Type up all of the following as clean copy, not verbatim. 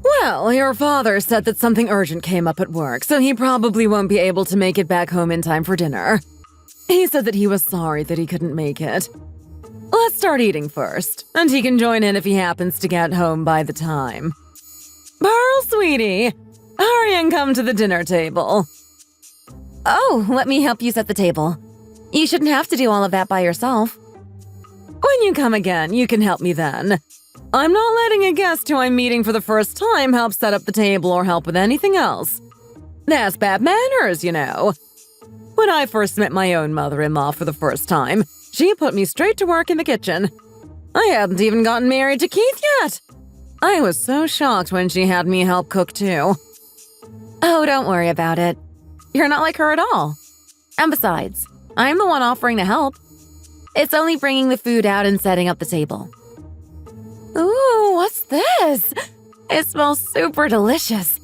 Well, your father said that something urgent came up at work, so he probably won't be able to make it back home in time for dinner. He said that he was sorry that he couldn't make it. Let's start eating first, and he can join in if he happens to get home by the time. Pearl, sweetie, hurry and come to the dinner table. Oh, let me help you set the table. You shouldn't have to do all of that by yourself. When you come again, you can help me then. I'm not letting a guest who I'm meeting for the first time help set up the table or help with anything else. That's bad manners, you know. When I first met my own mother-in-law for the first time, she put me straight to work in the kitchen. I hadn't even gotten married to Keith yet. I was so shocked when she had me help cook too. Oh, don't worry about it. You're not like her at all. And besides, I'm the one offering to help. It's only bringing the food out and setting up the table. Ooh, what's this? It smells super delicious.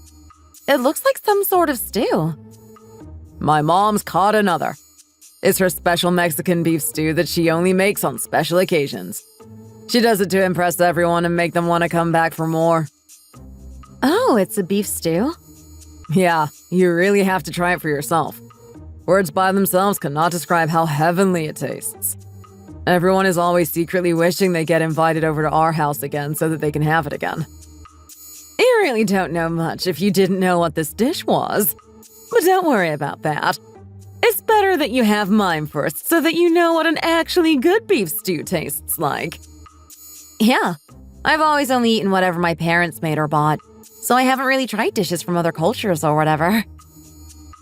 It looks like some sort of stew. My mom's caught another. It's her special Mexican beef stew that she only makes on special occasions. She does it to impress everyone and make them want to come back for more. Oh, it's a beef stew? Yeah, you really have to try it for yourself. Words by themselves cannot describe how heavenly it tastes. Everyone is always secretly wishing they get invited over to our house again so that they can have it again. You really don't know much if you didn't know what this dish was. But don't worry about that. It's better that you have mine first so that you know what an actually good beef stew tastes like. Yeah, I've always only eaten whatever my parents made or bought, so I haven't really tried dishes from other cultures or whatever.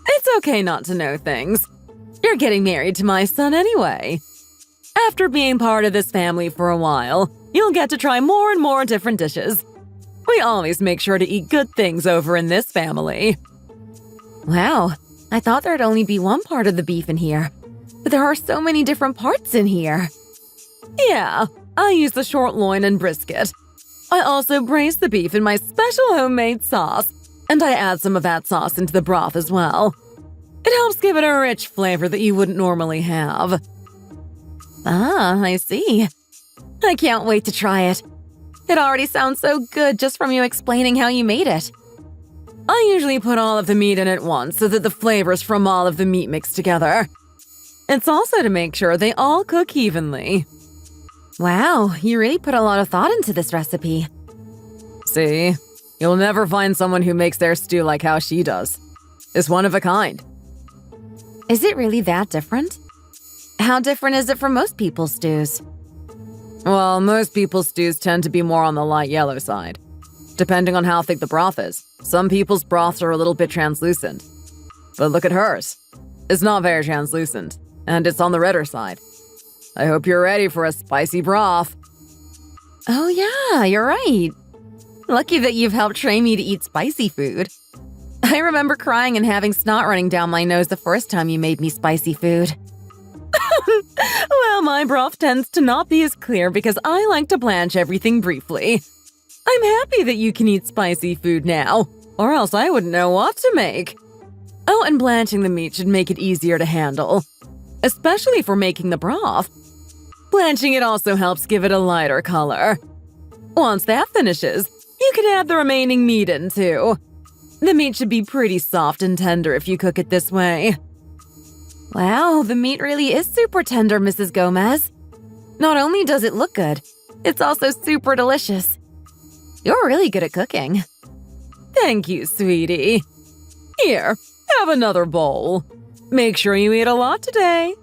It's okay not to know things. You're getting married to my son anyway. After being part of this family for a while, you'll get to try more and more different dishes. We always make sure to eat good things over in this family. Wow, I thought there'd only be one part of the beef in here, but there are so many different parts in here. Yeah, I use the short loin and brisket. I also braise the beef in my special homemade sauce, and I add some of that sauce into the broth as well. It helps give it a rich flavor that you wouldn't normally have. Ah, I see. I can't wait to try it. It already sounds so good just from you explaining how you made it. I usually put all of the meat in at once so that the flavors from all of the meat mix together. It's also to make sure they all cook evenly. Wow, you really put a lot of thought into this recipe. See? You'll never find someone who makes their stew like how she does. It's one of a kind. Is it really that different? How different is it from most people's stews? Well, most people's stews tend to be more on the light yellow side. Depending on how thick the broth is, some people's broths are a little bit translucent. But look at hers. It's not very translucent, and it's on the redder side. I hope you're ready for a spicy broth. Oh yeah, you're right. Lucky that you've helped train me to eat spicy food. I remember crying and having snot running down my nose the first time you made me spicy food. Well, my broth tends to not be as clear because I like to blanch everything briefly. I'm happy that you can eat spicy food now, or else I wouldn't know what to make. Oh, and blanching the meat should make it easier to handle, especially for making the broth. Blanching it also helps give it a lighter color. Once that finishes, you can add the remaining meat in too. The meat should be pretty soft and tender if you cook it this way. Wow, the meat really is super tender, Mrs. Gomez. Not only does it look good, it's also super delicious. You're really good at cooking. Thank you, sweetie. Here, have another bowl. Make sure you eat a lot today.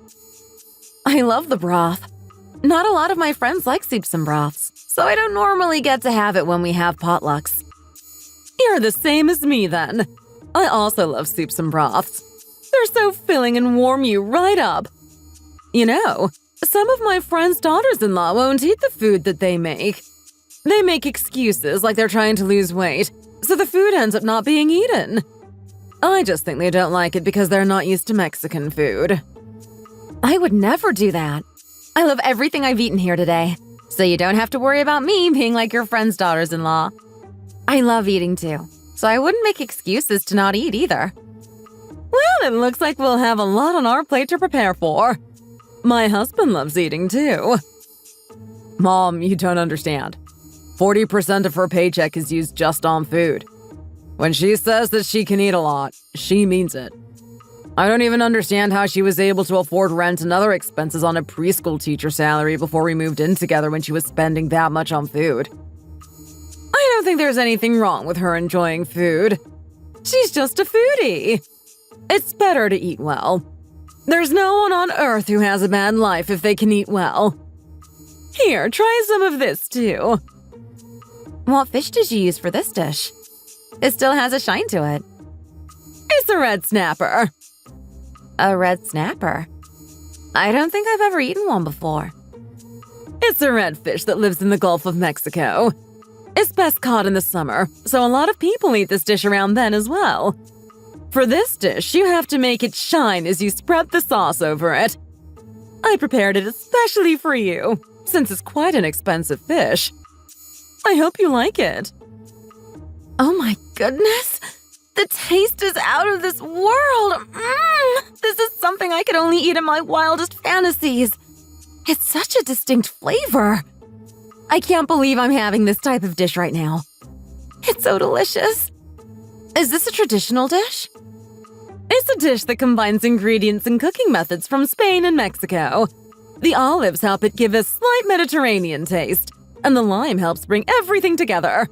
I love the broth. Not a lot of my friends like soups and broths, so I don't normally get to have it when we have potlucks. You're the same as me then. I also love soups and broths. They're so filling and warm you right up. You know, some of my friends' daughters-in-law won't eat the food that they make. They make excuses like they're trying to lose weight, so the food ends up not being eaten. I just think they don't like it because they're not used to Mexican food. I would never do that. I love everything I've eaten here today, so you don't have to worry about me being like your friends' daughters-in-law. I love eating too, so I wouldn't make excuses to not eat either. Well, it looks like we'll have a lot on our plate to prepare for. My husband loves eating too. Mom, you don't understand. 40% of her paycheck is used just on food. When she says that she can eat a lot, she means it. I don't even understand how she was able to afford rent and other expenses on a preschool teacher salary before we moved in together when she was spending that much on food. I don't think there's anything wrong with her enjoying food. She's just a foodie. It's better to eat well. There's no one on earth who has a bad life if they can eat well. Here, try some of this too. What fish did you use for this dish? It still has a shine to it. It's a red snapper. A red snapper? I don't think I've ever eaten one before. It's a redfish that lives in the Gulf of Mexico. It's best caught in the summer, so a lot of people eat this dish around then as well. For this dish, you have to make it shine as you spread the sauce over it. I prepared it especially for you, since it's quite an expensive fish. I hope you like it. Oh my goodness! The taste is out of this world! This is something I could only eat in my wildest fantasies. It's such a distinct flavor. I can't believe I'm having this type of dish right now. It's so delicious. Is this a traditional dish? It's a dish that combines ingredients and cooking methods from Spain and Mexico. The olives help it give a slight Mediterranean taste, and the lime helps bring everything together.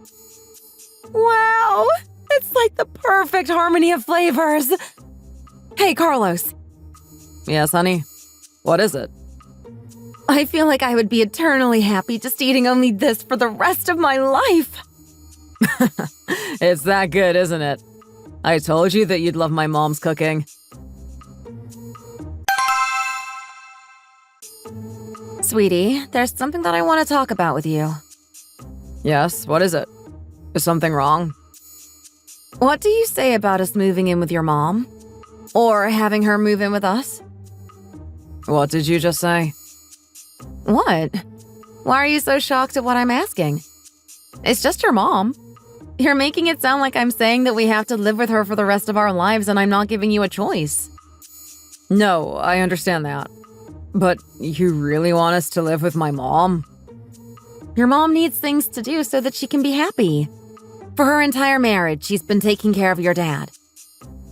Wow! It's like the perfect harmony of flavors. Hey, Carlos. Yes, honey? What is it? I feel like I would be eternally happy just eating only this for the rest of my life. It's that good, isn't it? I told you that you'd love my mom's cooking. Sweetie, there's something that I want to talk about with you. Yes, what is it? Is something wrong? What do you say about us moving in with your mom? Or having her move in with us? What did you just say? What? Why are you so shocked at what I'm asking? It's just your mom. You're making it sound like I'm saying that we have to live with her for the rest of our lives and I'm not giving you a choice. No, I understand that. But you really want us to live with my mom? Your mom needs things to do so that she can be happy. For her entire marriage, she's been taking care of your dad.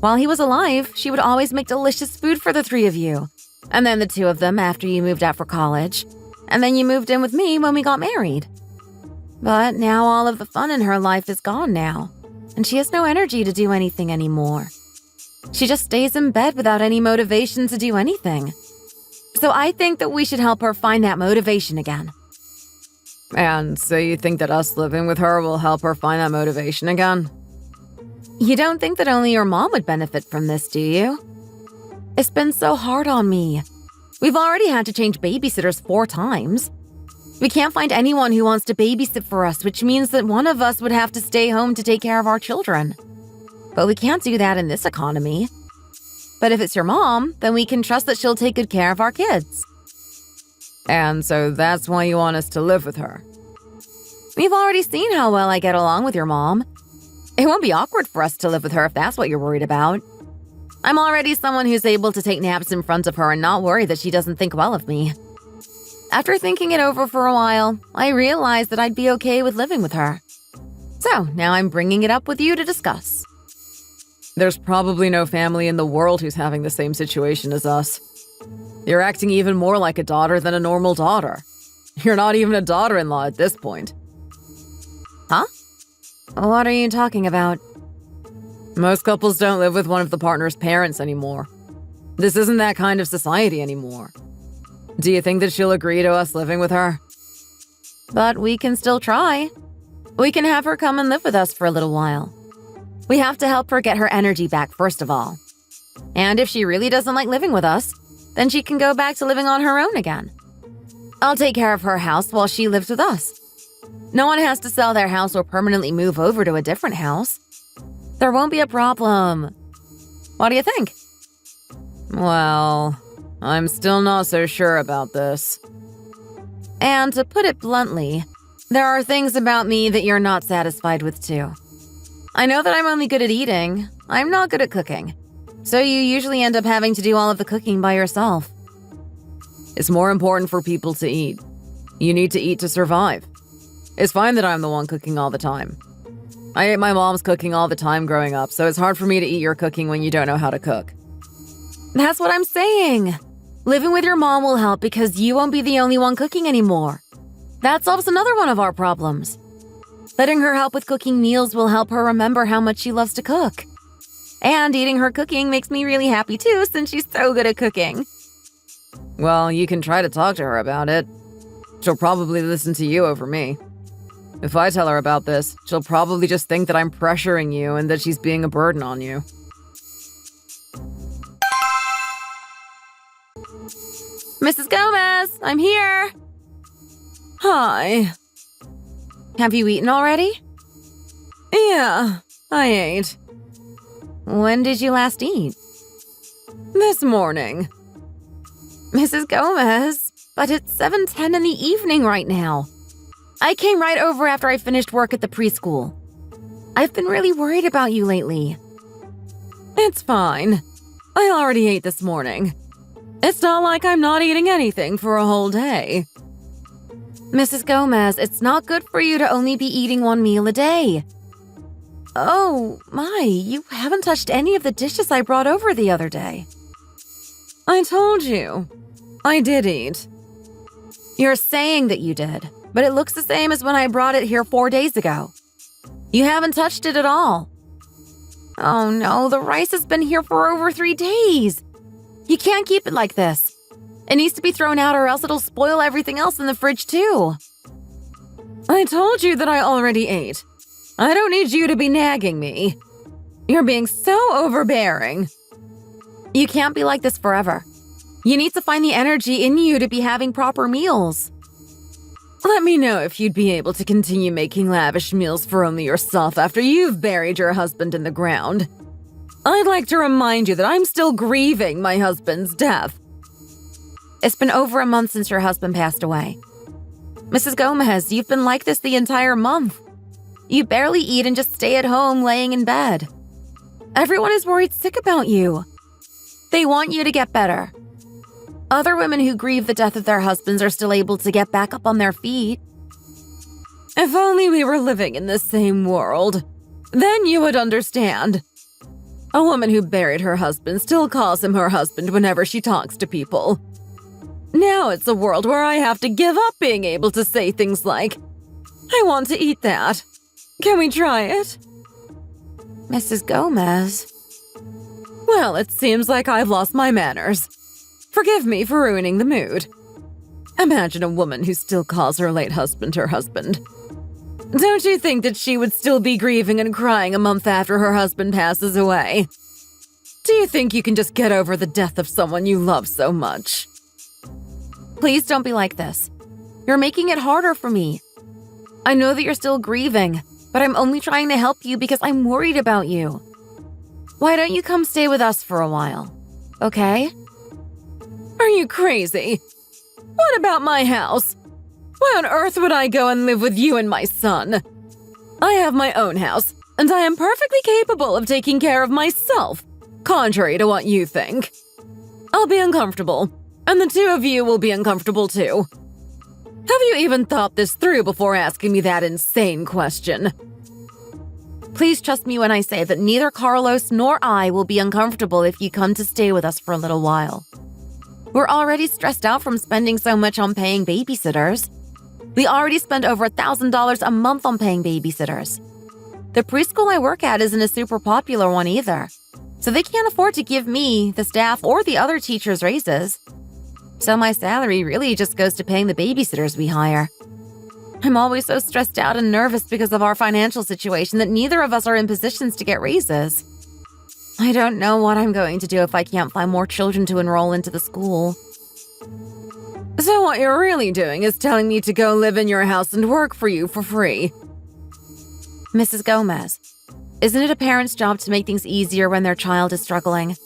While he was alive, she would always make delicious food for the three of you. And then the two of them after you moved out for college. And then you moved in with me when we got married. But now all of the fun in her life is gone now. And she has no energy to do anything anymore. She just stays in bed without any motivation to do anything. So I think that we should help her find that motivation again. And so you think that us living with her will help her find that motivation again? You don't think that only your mom would benefit from this, do you? It's been so hard on me. We've already had to change babysitters 4 times. We can't find anyone who wants to babysit for us, which means that one of us would have to stay home to take care of our children. But we can't do that in this economy. But if it's your mom, then we can trust that she'll take good care of our kids. And so that's why you want us to live with her? We've already seen how well I get along with your mom. It won't be awkward for us to live with her if that's what you're worried about. I'm already someone who's able to take naps in front of her and not worry that she doesn't think well of me. After thinking it over for a while, I realized that I'd be okay with living with her. So now I'm bringing it up with you to discuss. There's probably no family in the world who's having the same situation as us. You're acting even more like a daughter than a normal daughter. You're not even a daughter-in-law at this point. Huh? What are you talking about? Most couples don't live with one of the partner's parents anymore. This isn't that kind of society anymore. Do you think that she'll agree to us living with her? But we can still try. We can have her come and live with us for a little while. We have to help her get her energy back first of all. And if she really doesn't like living with us, then she can go back to living on her own again. I'll take care of her house while she lives with us. No one has to sell their house or permanently move over to a different house. There won't be a problem. What do you think? Well, I'm still not so sure about this. And to put it bluntly, there are things about me that you're not satisfied with too. I know that I'm only good at eating. I'm not good at cooking. So you usually end up having to do all of the cooking by yourself. It's more important for people to eat. You need to eat to survive. It's fine that I'm the one cooking all the time. I ate my mom's cooking all the time growing up, so it's hard for me to eat your cooking when you don't know how to cook. That's what I'm saying. Living with your mom will help because you won't be the only one cooking anymore. That solves another one of our problems. Letting her help with cooking meals will help her remember how much she loves to cook. And eating her cooking makes me really happy too, since she's so good at cooking. Well, you can try to talk to her about it. She'll probably listen to you over me. If I tell her about this, she'll probably just think that I'm pressuring you and that she's being a burden on you. Mrs. Gomez, I'm here. Hi. Have you eaten already? Yeah, I ate. When did you last eat? This morning. Mrs. Gomez, but it's 7:10 in the evening right now. I came right over after I finished work at the preschool. I've been really worried about you lately. It's fine. I already ate this morning. It's not like I'm not eating anything for a whole day. Mrs. Gomez, it's not good for you to only be eating one meal a day. Oh, my, you haven't touched any of the dishes I brought over the other day. I told you. I did eat. You're saying that you did, but it looks the same as when I brought it here 4 days ago. You haven't touched it at all. Oh no, the rice has been here for over 3 days. You can't keep it like this. It needs to be thrown out or else it'll spoil everything else in the fridge too. I told you that I already ate. I don't need you to be nagging me. You're being so overbearing. You can't be like this forever. You need to find the energy in you to be having proper meals. Let me know if you'd be able to continue making lavish meals for only yourself after you've buried your husband in the ground. I'd like to remind you that I'm still grieving my husband's death. It's been over a month since your husband passed away. Mrs. Gomez, you've been like this the entire month. You barely eat and just stay at home laying in bed. Everyone is worried sick about you. They want you to get better. Other women who grieve the death of their husbands are still able to get back up on their feet. If only we were living in the same world. Then you would understand. A woman who buried her husband still calls him her husband whenever she talks to people. Now it's a world where I have to give up being able to say things like, I want to eat that. Can we try it? Mrs. Gomez. Well, it seems like I've lost my manners. Forgive me for ruining the mood. Imagine a woman who still calls her late husband her husband. Don't you think that she would still be grieving and crying a month after her husband passes away? Do you think you can just get over the death of someone you love so much? Please don't be like this. You're making it harder for me. I know that you're still grieving, but I'm only trying to help you because I'm worried about you. Why don't you come stay with us for a while, okay? Are you crazy? What about my house? Why on earth would I go and live with you and my son? I have my own house, and I am perfectly capable of taking care of myself, contrary to what you think. I'll be uncomfortable, and the two of you will be uncomfortable too. Have you even thought this through before asking me that insane question? Please trust me when I say that neither Carlos nor I will be uncomfortable if you come to stay with us for a little while. We're already stressed out from spending so much on paying babysitters. We already spend over $1,000 a month on paying babysitters. The preschool I work at isn't a super popular one either, so they can't afford to give me, the staff, or the other teachers raises. So my salary really just goes to paying the babysitters we hire. I'm always so stressed out and nervous because of our financial situation that neither of us are in positions to get raises. I don't know what I'm going to do if I can't find more children to enroll into the school. So what you're really doing is telling me to go live in your house and work for you for free. Mrs. Gomez, isn't it a parent's job to make things easier when their child is struggling?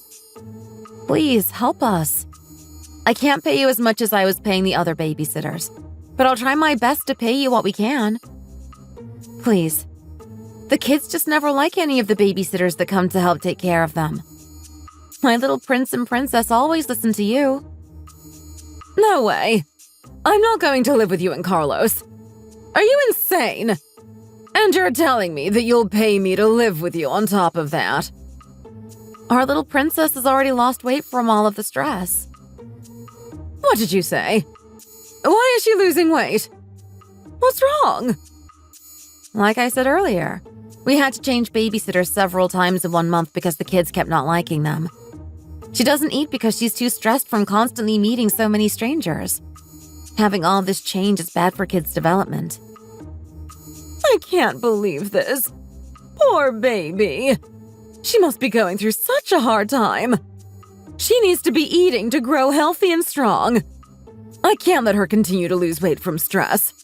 Please, help us. I can't pay you as much as I was paying the other babysitters, but I'll try my best to pay you what we can. Please. The kids just never like any of the babysitters that come to help take care of them. My little prince and princess always listen to you. No way. I'm not going to live with you and Carlos. Are you insane? And you're telling me that you'll pay me to live with you on top of that? Our little princess has already lost weight from all of the stress. What did you say? Why is she losing weight? What's wrong? Like I said earlier, we had to change babysitters several times in 1 month because the kids kept not liking them. She doesn't eat because she's too stressed from constantly meeting so many strangers. Having all this change is bad for kids' development. I can't believe this. Poor baby. She must be going through such a hard time. She needs to be eating to grow healthy and strong. I can't let her continue to lose weight from stress.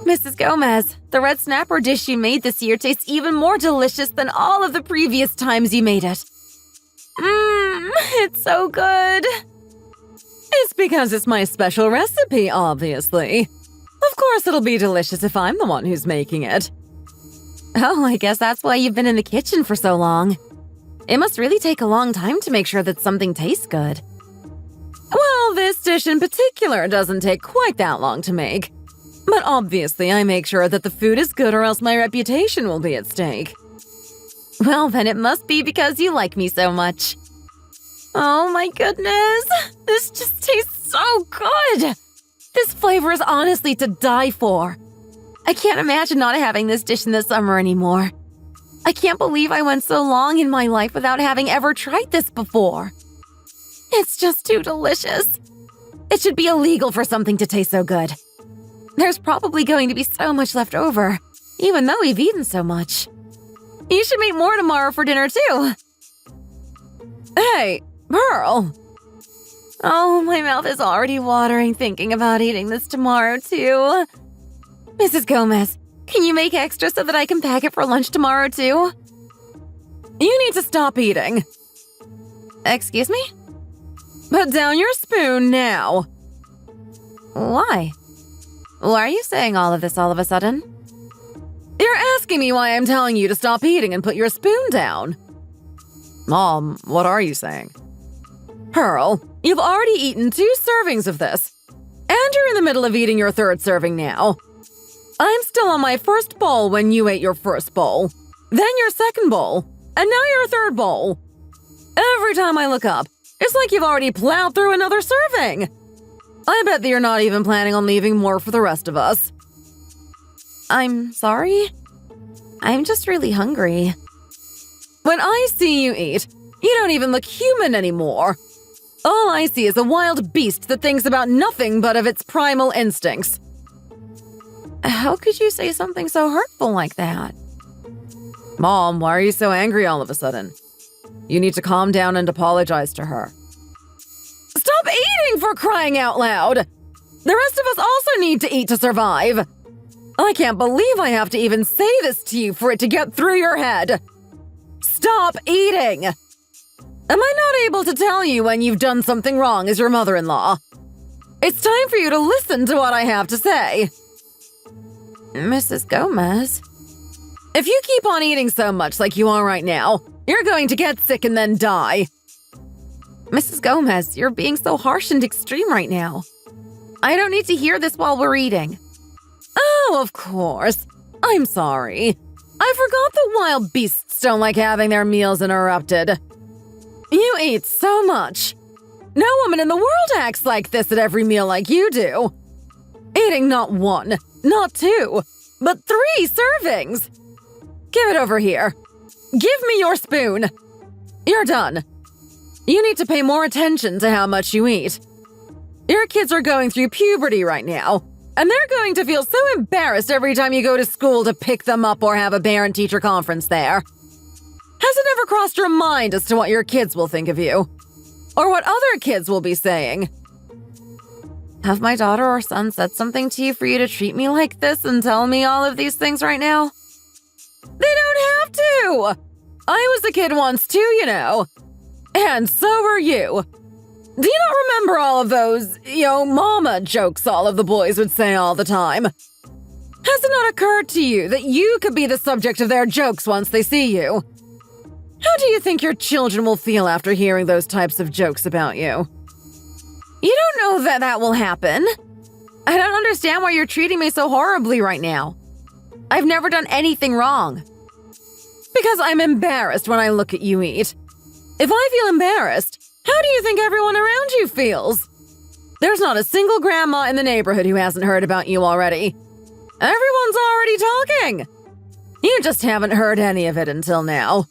Mrs. Gomez, the red snapper dish you made this year tastes even more delicious than all of the previous times you made it. It's so good. It's because it's my special recipe, obviously. Of course it'll be delicious if I'm the one who's making it. Oh, I guess that's why you've been in the kitchen for so long. It must really take a long time to make sure that something tastes good. Well, this dish in particular doesn't take quite that long to make. But obviously, I make sure that the food is good or else my reputation will be at stake. Well, then it must be because you like me so much. Oh my goodness! This just tastes so good! This flavor is honestly to die for. I can't imagine not having this dish in the summer anymore. I can't believe I went so long in my life without having ever tried this before. It's just too delicious. It should be illegal for something to taste so good. There's probably going to be so much left over, even though we've eaten so much. You should make more tomorrow for dinner, too. Hey, Pearl. Oh, my mouth is already watering thinking about eating this tomorrow, too. Mrs. Gomez, can you make extra so that I can pack it for lunch tomorrow, too? You need to stop eating. Excuse me? Put down your spoon now. Why? Why are you saying all of this all of a sudden? You're asking me why I'm telling you to stop eating and put your spoon down. Mom, what are you saying? Pearl, you've already eaten 2 servings of this. And you're in the middle of eating your 3rd serving now. I'm still on my 1st bowl when you ate your 1st bowl. Then your 2nd bowl. And now your 3rd bowl. Every time I look up, it's like you've already plowed through another serving. I bet that you're not even planning on leaving more for the rest of us. I'm sorry? I'm just really hungry. When I see you eat, you don't even look human anymore. All I see is a wild beast that thinks about nothing but of its primal instincts. How could you say something so hurtful like that? Mom, why are you so angry all of a sudden? You need to calm down and apologize to her. Stop eating, for crying out loud! The rest of us also need to eat to survive. I can't believe I have to even say this to you for it to get through your head. Stop eating! Am I not able to tell you when you've done something wrong as your mother-in-law? It's time for you to listen to what I have to say. Mrs. Gomez? If you keep on eating so much like you are right now, you're going to get sick and then die. Mrs. Gomez, you're being so harsh and extreme right now. I don't need to hear this while we're eating. Oh, of course. I'm sorry. I forgot that wild beasts don't like having their meals interrupted. You eat so much. No woman in the world acts like this at every meal like you do. Eating not 1, not 2, but 3 servings. Give it over here. Give me your spoon. You're done. You need to pay more attention to how much you eat. Your kids are going through puberty right now, and they're going to feel so embarrassed every time you go to school to pick them up or have a parent-teacher conference there. Has it ever crossed your mind as to what your kids will think of you? Or what other kids will be saying? Have my daughter or son said something to you for you to treat me like this and tell me all of these things right now? They don't have to! I was a kid once too, you know. And so were you. Do you not remember all of those, mama jokes all of the boys would say all the time? Has it not occurred to you that you could be the subject of their jokes once they see you? How do you think your children will feel after hearing those types of jokes about you? You don't know that that will happen. I don't understand why you're treating me so horribly right now. I've never done anything wrong. Because I'm embarrassed when I look at you eat. If I feel embarrassed, how do you think everyone around you feels? There's not a single grandma in the neighborhood who hasn't heard about you already. Everyone's already talking. You just haven't heard any of it until now.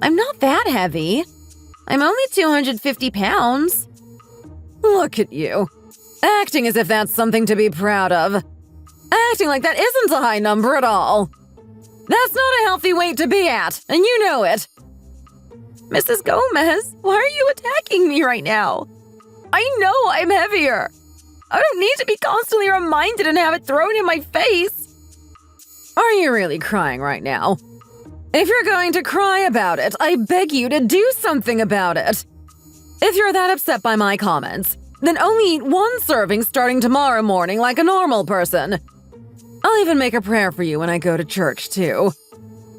I'm not that heavy. I'm only 250 pounds. Look at you. Acting as if that's something to be proud of. Acting like that isn't a high number at all. That's not a healthy weight to be at, and you know it. Mrs. Gomez, why are you attacking me right now? I know I'm heavier. I don't need to be constantly reminded and have it thrown in my face. Are you really crying right now? If you're going to cry about it, I beg you to do something about it. If you're that upset by my comments, then only eat one serving starting tomorrow morning like a normal person. I'll even make a prayer for you when I go to church, too.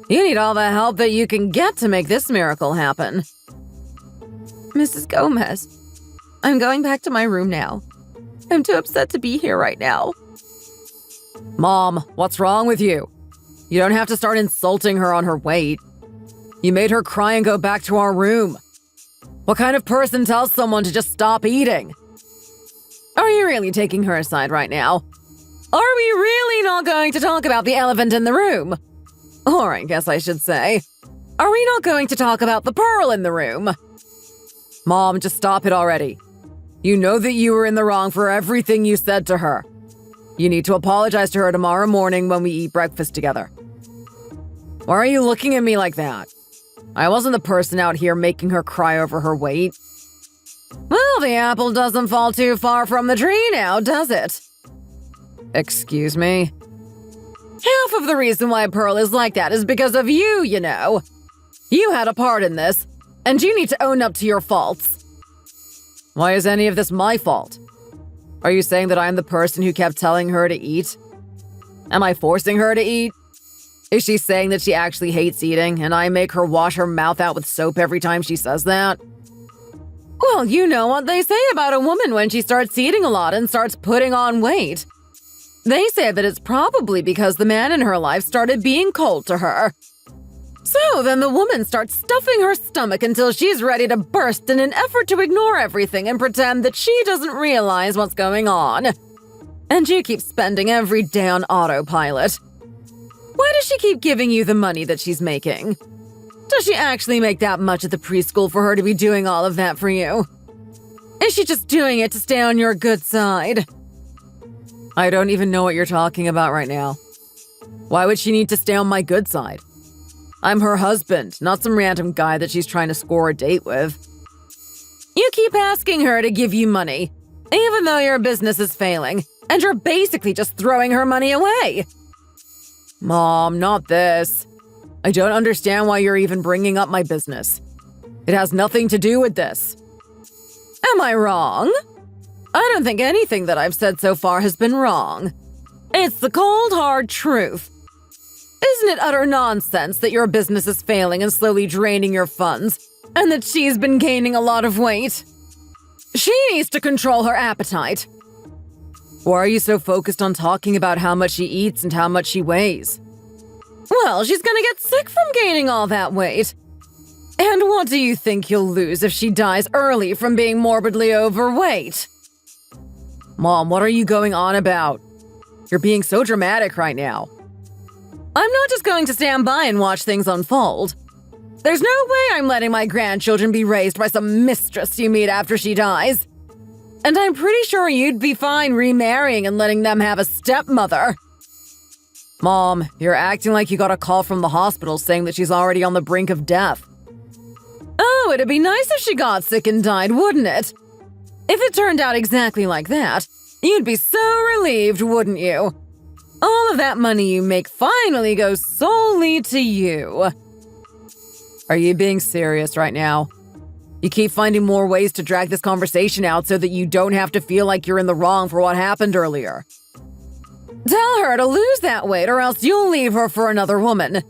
You need all the help that you can get to make this miracle happen. Mrs. Gomez, I'm going back to my room now. I'm too upset to be here right now. Mom, what's wrong with you? You don't have to start insulting her on her weight. You made her cry and go back to our room. What kind of person tells someone to just stop eating? Are you really taking her aside right now? Are we really not going to talk about the elephant in the room? Or I guess I should say, are we not going to talk about the pearl in the room? Mom, just stop it already. You know that you were in the wrong for everything you said to her. You need to apologize to her tomorrow morning when we eat breakfast together. Why are you looking at me like that? I wasn't the person out here making her cry over her weight. Well, the apple doesn't fall too far from the tree now, does it? Excuse me? Half of the reason why Pearl is like that is because of you, you know. You had a part in this, and you need to own up to your faults. Why is any of this my fault? Are you saying that I'm the person who kept telling her to eat? Am I forcing her to eat? Is she saying that she actually hates eating and I make her wash her mouth out with soap every time she says that? Well, you know what they say about a woman when she starts eating a lot and starts putting on weight. They say that it's probably because the man in her life started being cold to her. So then the woman starts stuffing her stomach until she's ready to burst in an effort to ignore everything and pretend that she doesn't realize what's going on. And you keep spending every day on autopilot. Why does she keep giving you the money that she's making? Does she actually make that much at the preschool for her to be doing all of that for you? Is she just doing it to stay on your good side? I don't even know what you're talking about right now. Why would she need to stay on my good side? I'm her husband, not some random guy that she's trying to score a date with. You keep asking her to give you money, even though your business is failing, and you're basically just throwing her money away. Mom, not this. I don't understand why you're even bringing up my business. It has nothing to do with this. Am I wrong? I don't think anything that I've said so far has been wrong. It's the cold, hard truth. Isn't it utter nonsense that your business is failing and slowly draining your funds, and that she's been gaining a lot of weight? She needs to control her appetite. Why are you so focused on talking about how much she eats and how much she weighs? Well, she's gonna get sick from gaining all that weight. And what do you think you'll lose if she dies early from being morbidly overweight? Mom, what are you going on about? You're being so dramatic right now. I'm not just going to stand by and watch things unfold. There's no way I'm letting my grandchildren be raised by some mistress you meet after she dies. And I'm pretty sure you'd be fine remarrying and letting them have a stepmother. Mom, you're acting like you got a call from the hospital saying that she's already on the brink of death. Oh, it'd be nice if she got sick and died, wouldn't it? If it turned out exactly like that, you'd be so relieved, wouldn't you? All of that money you make finally goes solely to you. Are you being serious right now? You keep finding more ways to drag this conversation out so that you don't have to feel like you're in the wrong for what happened earlier. Tell her to lose that weight or else you'll leave her for another woman.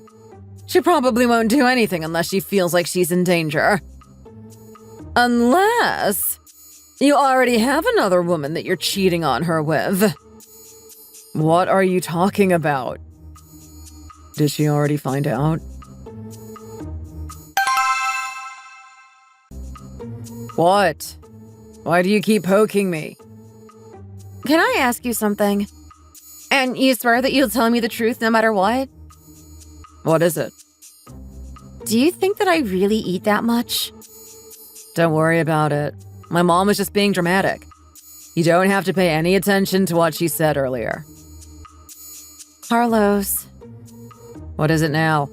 She probably won't do anything unless she feels like she's in danger. Unless You already have another woman that you're cheating on her with. What are you talking about? Did she already find out? What? Why do you keep poking me? Can I ask you something? And you swear that you'll tell me the truth no matter what? What is it? Do you think that I really eat that much? Don't worry about it. My mom was just being dramatic. You don't have to pay any attention to what she said earlier. Carlos. What is it now?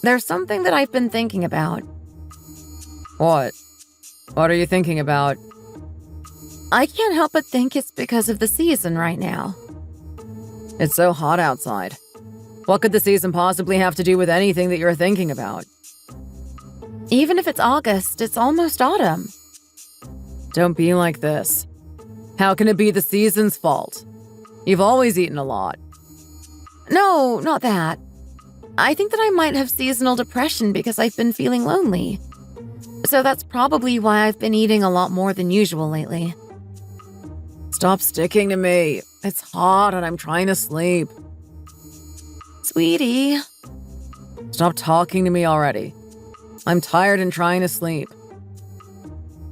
There's something that I've been thinking about. What? What are you thinking about? I can't help but think it's because of the season right now. It's so hot outside. What could the season possibly have to do with anything that you're thinking about? Even if it's August, it's almost autumn. Don't be like this. How can it be the season's fault? You've always eaten a lot. No, not that. I think that I might have seasonal depression because I've been feeling lonely. So that's probably why I've been eating a lot more than usual lately. Stop sticking to me. It's hot and I'm trying to sleep. Sweetie. Stop talking to me already. I'm tired and trying to sleep.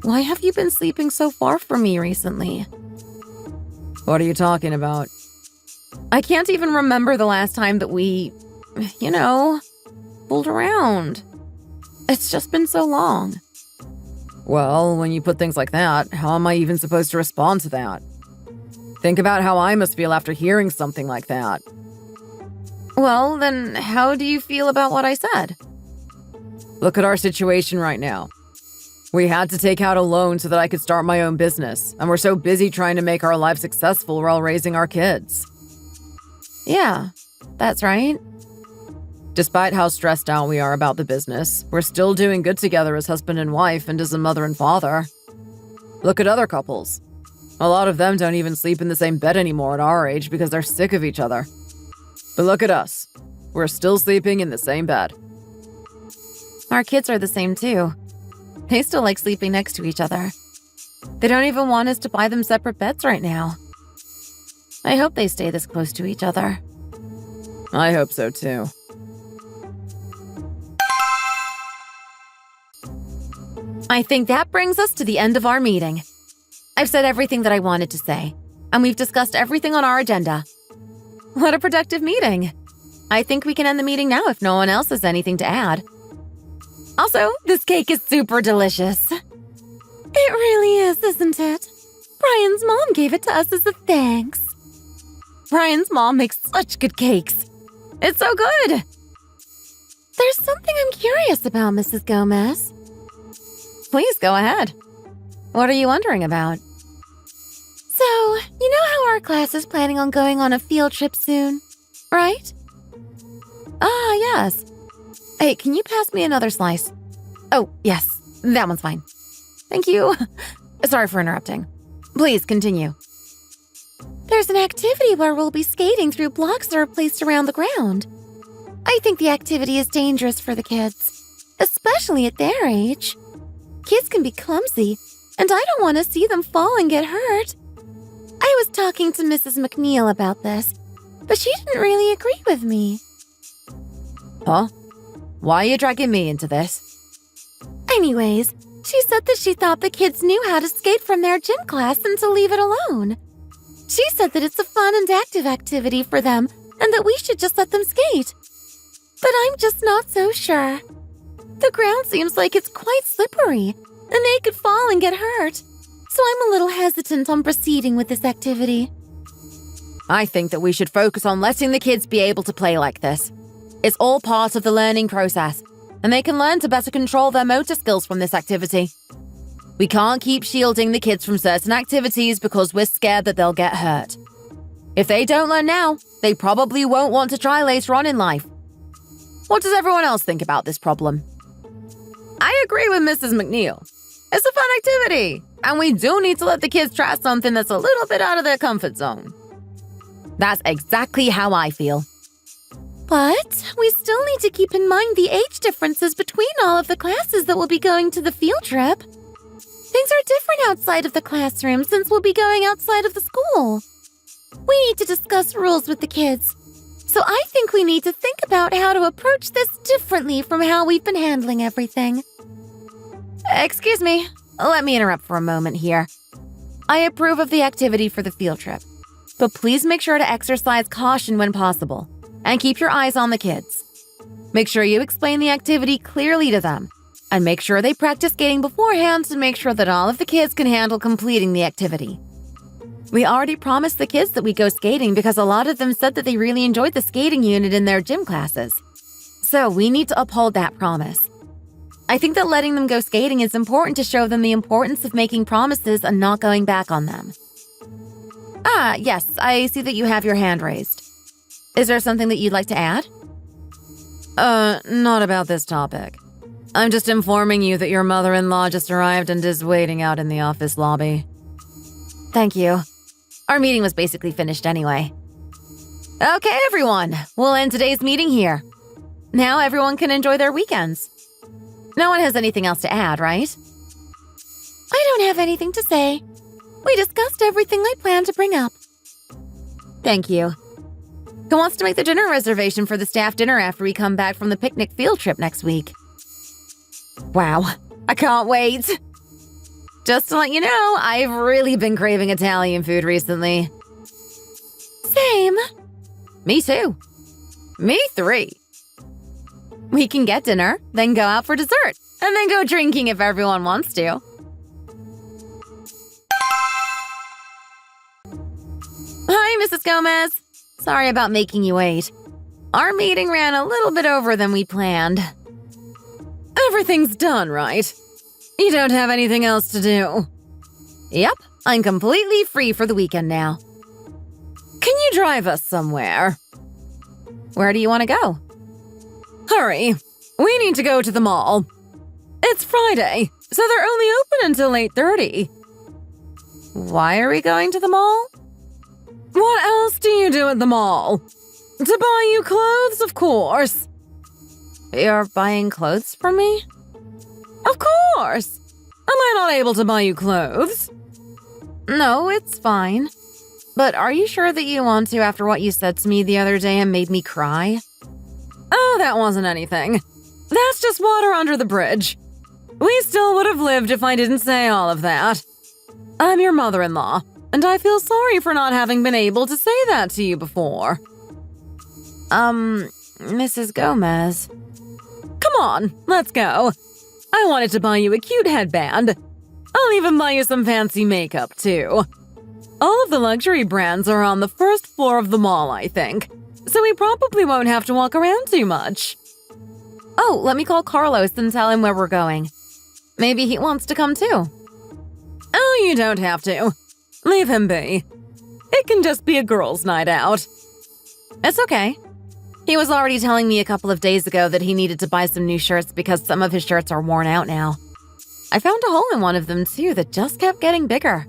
Why have you been sleeping so far from me recently? What are you talking about? I can't even remember the last time that we, fooled around. It's just been so long. Well, when you put things like that, how am I even supposed to respond to that? Think about how I must feel after hearing something like that. Well, then how do you feel about what I said? Look at our situation right now. We had to take out a loan so that I could start my own business, and we're so busy trying to make our life successful while raising our kids. Yeah, that's right. Despite how stressed out we are about the business, we're still doing good together as husband and wife and as a mother and father. Look at other couples. A lot of them don't even sleep in the same bed anymore at our age because they're sick of each other. But look at us. We're still sleeping in the same bed. Our kids are the same too. They still like sleeping next to each other. They don't even want us to buy them separate beds right now. I hope they stay this close to each other. I hope so too. I think that brings us to the end of our meeting. I've said everything that I wanted to say, and we've discussed everything on our agenda. What a productive meeting. I think we can end the meeting now if no one else has anything to add. Also, this cake is super delicious. It really is, isn't it? Brian's mom gave it to us as a thanks. Brian's mom makes such good cakes. It's so good. There's something I'm curious about, Mrs. Gomez. Please go ahead. What are you wondering about? So, you know how our class is planning on going on a field trip soon, right? Ah, yes. Hey, can you pass me another slice? Oh, yes, that one's fine. Thank you. Sorry for interrupting. Please continue. There's an activity where we'll be skating through blocks that are placed around the ground. I think the activity is dangerous for the kids, especially at their age. Kids can be clumsy, and I don't want to see them fall and get hurt. I was talking to Mrs. McNeil about this, but she didn't really agree with me. Huh? Why are you dragging me into this? Anyways, she said that she thought the kids knew how to skate from their gym class and to leave it alone. She said that it's a fun and active activity for them and that we should just let them skate. But I'm just not so sure. The ground seems like it's quite slippery, and they could fall and get hurt. So I'm a little hesitant on proceeding with this activity. I think that we should focus on letting the kids be able to play like this. It's all part of the learning process, and they can learn to better control their motor skills from this activity. We can't keep shielding the kids from certain activities because we're scared that they'll get hurt. If they don't learn now, they probably won't want to try later on in life. What does everyone else think about this problem? I agree with Mrs. McNeil. It's a fun activity, and we do need to let the kids try something that's a little bit out of their comfort zone. That's exactly how I feel. But we still need to keep in mind the age differences between all of the classes that will be going to the field trip. Things are different outside of the classroom since we'll be going outside of the school. We need to discuss rules with the kids. So I think we need to think about how to approach this differently from how we've been handling everything. Excuse me, let me interrupt for a moment here. I approve of the activity for the field trip, but please make sure to exercise caution when possible and keep your eyes on the kids. Make sure you explain the activity clearly to them and make sure they practice skating beforehand to make sure that all of the kids can handle completing the activity. We already promised the kids that we go skating because a lot of them said that they really enjoyed the skating unit in their gym classes. So we need to uphold that promise. I think that letting them go skating is important to show them the importance of making promises and not going back on them. Yes, I see that you have your hand raised. Is there something that you'd like to add? Not about this topic. I'm just informing you that your mother-in-law just arrived and is waiting out in the office lobby. Thank you. Our meeting was basically finished anyway. Okay, everyone, we'll end today's meeting here. Now everyone can enjoy their weekends. No one has anything else to add, right? I don't have anything to say. We discussed everything I planned to bring up. Thank you. Who wants to make the dinner reservation for the staff dinner after we come back from the picnic field trip next week? Wow, I can't wait. Just to let you know, I've really been craving Italian food recently. Same. Me too. Me 3. We can get dinner, then go out for dessert, and then go drinking if everyone wants to. Hi, Mrs. Gomez. Sorry about making you wait. Our meeting ran a little bit over than we planned. Everything's done, right? You don't have anything else to do. Yep, I'm completely free for the weekend now. Can you drive us somewhere? Where do you want to go? Hurry. We need to go to the mall. It's Friday, so they're only open until 8:30. Why are we going to the mall? What else do you do at the mall? To buy you clothes, of course. You're buying clothes for me? Of course. Am I not able to buy you clothes? No, it's fine. But are you sure that you want to after what you said to me the other day and made me cry? Oh, that wasn't anything. That's just water under the bridge. We still would have lived if I didn't say all of that. I'm your mother-in-law, and I feel sorry for not having been able to say that to you before. Mrs. Gomez. Come on, let's go. I wanted to buy you a cute headband. I'll even buy you some fancy makeup, too. All of the luxury brands are on the first floor of the mall, I think, so we probably won't have to walk around too much. Oh, let me call Carlos and tell him where we're going. Maybe he wants to come too. Oh, you don't have to. Leave him be. It can just be a girls' night out. It's okay. He was already telling me a couple of days ago that he needed to buy some new shirts because some of his shirts are worn out now. I found a hole in one of them too that just kept getting bigger.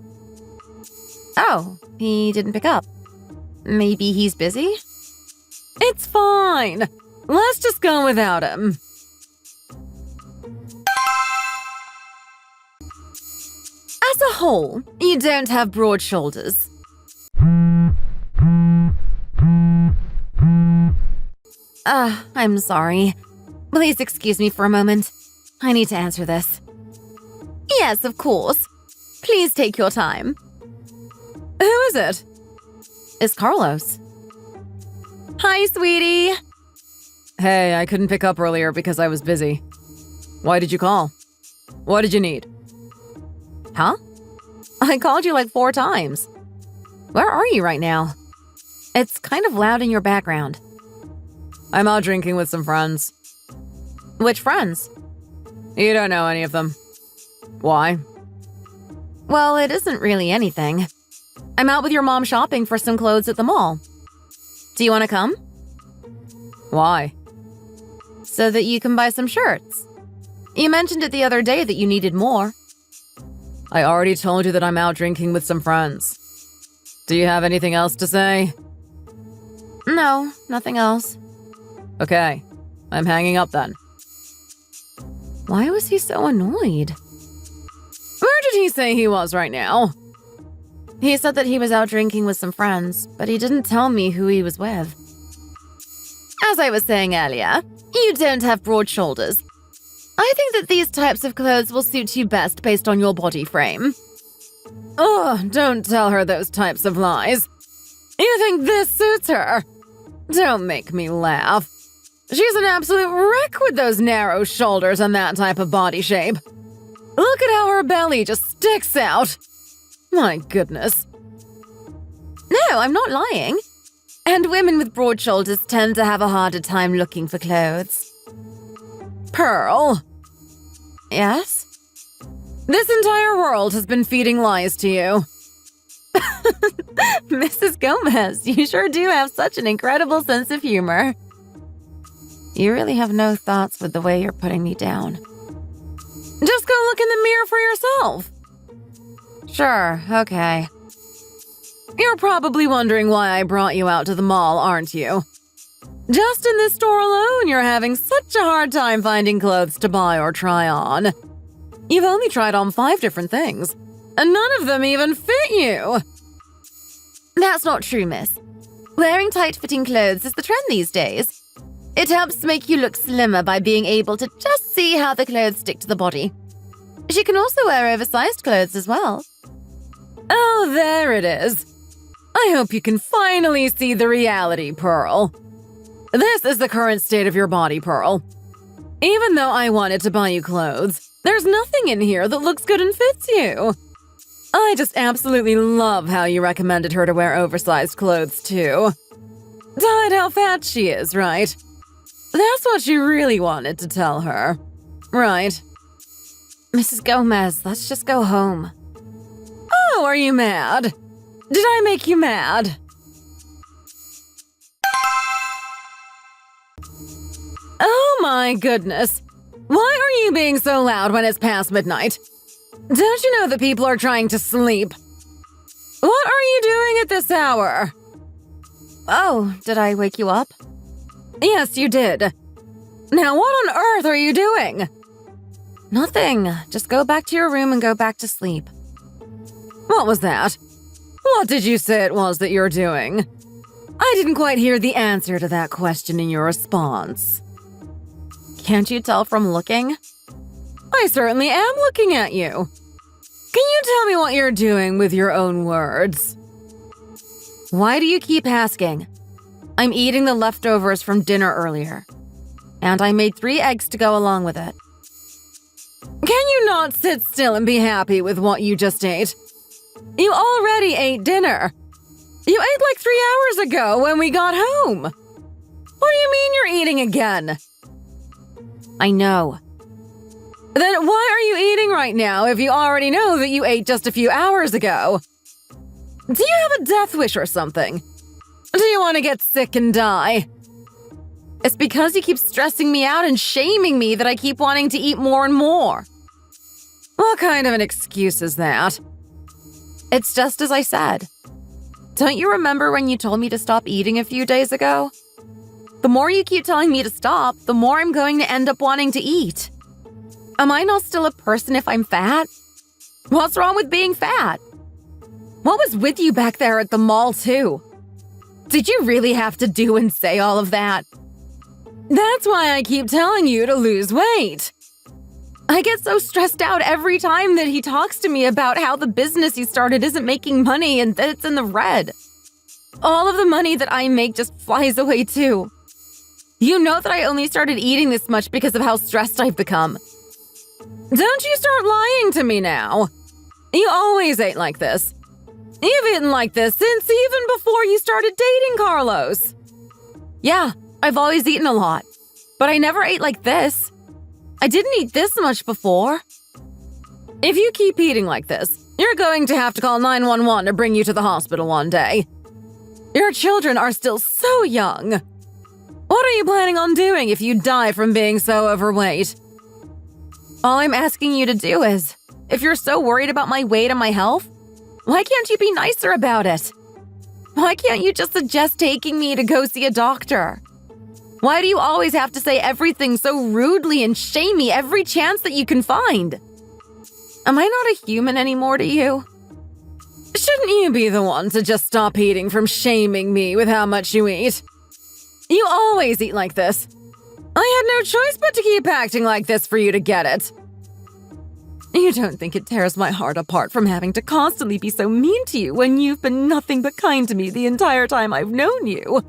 Oh, he didn't pick up. Maybe he's busy? It's fine. Let's just go without him. As a whole, you don't have broad shoulders. I'm sorry. Please excuse me for a moment. I need to answer this. Yes, of course. Please take your time. Who is it? It's Carlos. Hi, sweetie. Hey, I couldn't pick up earlier because I was busy. Why did you call? What did you need? Huh? I called you like 4 times. Where are you right now? It's kind of loud in your background. I'm out drinking with some friends. Which friends? You don't know any of them. Why? Well, it isn't really anything. I'm out with your mom shopping for some clothes at the mall. Do you want to come? Why? So that you can buy some shirts. You mentioned it the other day that you needed more. I already told you that I'm out drinking with some friends. Do you have anything else to say? No, nothing else. Okay, I'm hanging up then. Why was he so annoyed? Where did he say he was right now? He said that he was out drinking with some friends, but he didn't tell me who he was with. As I was saying earlier, you don't have broad shoulders. I think that these types of clothes will suit you best based on your body frame. Oh, don't tell her those types of lies. You think this suits her? Don't make me laugh. She's an absolute wreck with those narrow shoulders and that type of body shape. Look at how her belly just sticks out. My goodness. No, I'm not lying. And women with broad shoulders tend to have a harder time looking for clothes. Pearl. Yes? This entire world has been feeding lies to you. Mrs. Gomez, you sure do have such an incredible sense of humor. You really have no thoughts with the way you're putting me down. Just go look in the mirror for yourself. Sure, okay. You're probably wondering why I brought you out to the mall, aren't you? Just in this store alone, you're having such a hard time finding clothes to buy or try on. You've only tried on 5 different things, and none of them even fit you. That's not true, miss. Wearing tight-fitting clothes is the trend these days. It helps make you look slimmer by being able to just see how the clothes stick to the body. She can also wear oversized clothes as well. Oh, there it is. I hope you can finally see the reality, Pearl. This is the current state of your body, Pearl. Even though I wanted to buy you clothes, there's nothing in here that looks good and fits you. I just absolutely love how you recommended her to wear oversized clothes, too. To hide how fat she is, right? That's what you really wanted to tell her, right? Mrs. Gomez, let's just go home. Oh, are you mad? Did I make you mad? Oh my goodness. Why are you being so loud when it's past midnight? Don't you know that people are trying to sleep? What are you doing at this hour? Oh, did I wake you up? Yes, you did. Now what on earth are you doing? Nothing. Just go back to your room and go back to sleep. What was that? What did you say it was that you're doing? I didn't quite hear the answer to that question in your response. Can't you tell from looking? I certainly am looking at you. Can you tell me what you're doing with your own words? Why do you keep asking? I'm eating the leftovers from dinner earlier. And I made 3 eggs to go along with it. Can you not sit still and be happy with what you just ate? You already ate dinner. You ate like 3 hours ago when we got home. What do you mean you're eating again? I know. Then why are you eating right now if you already know that you ate just a few hours ago? Do you have a death wish or something? Do you want to get sick and die? It's because you keep stressing me out and shaming me that I keep wanting to eat more and more. What kind of an excuse is that? It's just as I said. Don't you remember when you told me to stop eating a few days ago? The more you keep telling me to stop, the more I'm going to end up wanting to eat. Am I not still a person if I'm fat? What's wrong with being fat? What was with you back there at the mall, too? Did you really have to do and say all of that? That's why I keep telling you to lose weight. I get so stressed out every time that he talks to me about how the business he started isn't making money and that it's in the red. All of the money that I make just flies away, too. You know that I only started eating this much because of how stressed I've become. Don't you start lying to me now. You always ate like this. You've eaten like this since even before you started dating Carlos. Yeah, I've always eaten a lot, but I never ate like this. I didn't eat this much before. If you keep eating like this, you're going to have to call 911 to bring you to the hospital one day. Your children are still so young. What are you planning on doing if you die from being so overweight? All I'm asking you to do is, if you're so worried about my weight and my health, why can't you be nicer about it? Why can't you just suggest taking me to go see a doctor? Why do you always have to say everything so rudely and shame me every chance that you can find? Am I not a human anymore to you? Shouldn't you be the one to just stop eating from shaming me with how much you eat? You always eat like this. I had no choice but to keep acting like this for you to get it. You don't think it tears my heart apart from having to constantly be so mean to you when you've been nothing but kind to me the entire time I've known you?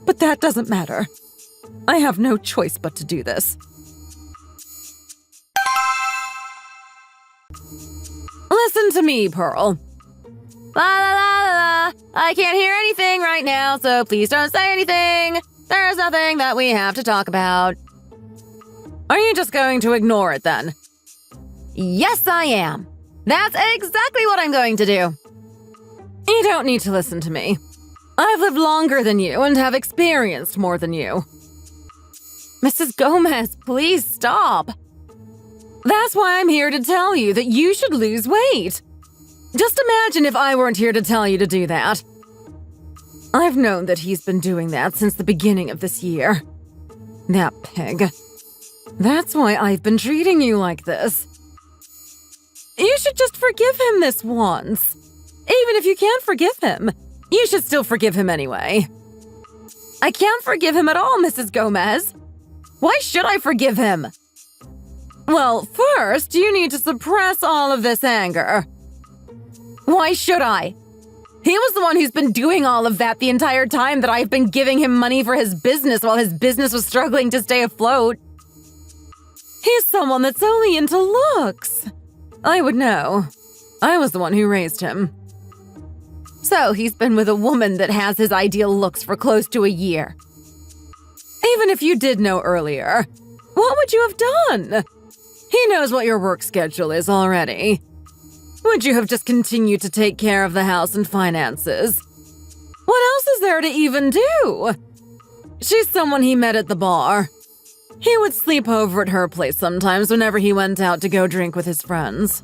But that doesn't matter. I have no choice but to do this. Listen to me, Pearl. La la la la la. I can't hear anything right now, so please don't say anything. There's nothing that we have to talk about. Are you just going to ignore it then? Yes, I am. That's exactly what I'm going to do. You don't need to listen to me. I've lived longer than you and have experienced more than you. Mrs. Gomez, please stop. That's why I'm here to tell you that you should lose weight. Just imagine if I weren't here to tell you to do that. I've known that he's been doing that since the beginning of this year. That pig. That's why I've been treating you like this. You should just forgive him this once. Even if you can't forgive him, you should still forgive him anyway. I can't forgive him at all, Mrs. Gomez. Why should I forgive him? Well, first, you need to suppress all of this anger. Why should I? He was the one who's been doing all of that the entire time that I've been giving him money for his business while his business was struggling to stay afloat. He's someone that's only into looks. I would know. I was the one who raised him. So he's been with a woman that has his ideal looks for close to a year. Even if you did know earlier, what would you have done? He knows what your work schedule is already. Would you have just continued to take care of the house and finances? What else is there to even do? She's someone he met at the bar. He would sleep over at her place sometimes whenever he went out to go drink with his friends.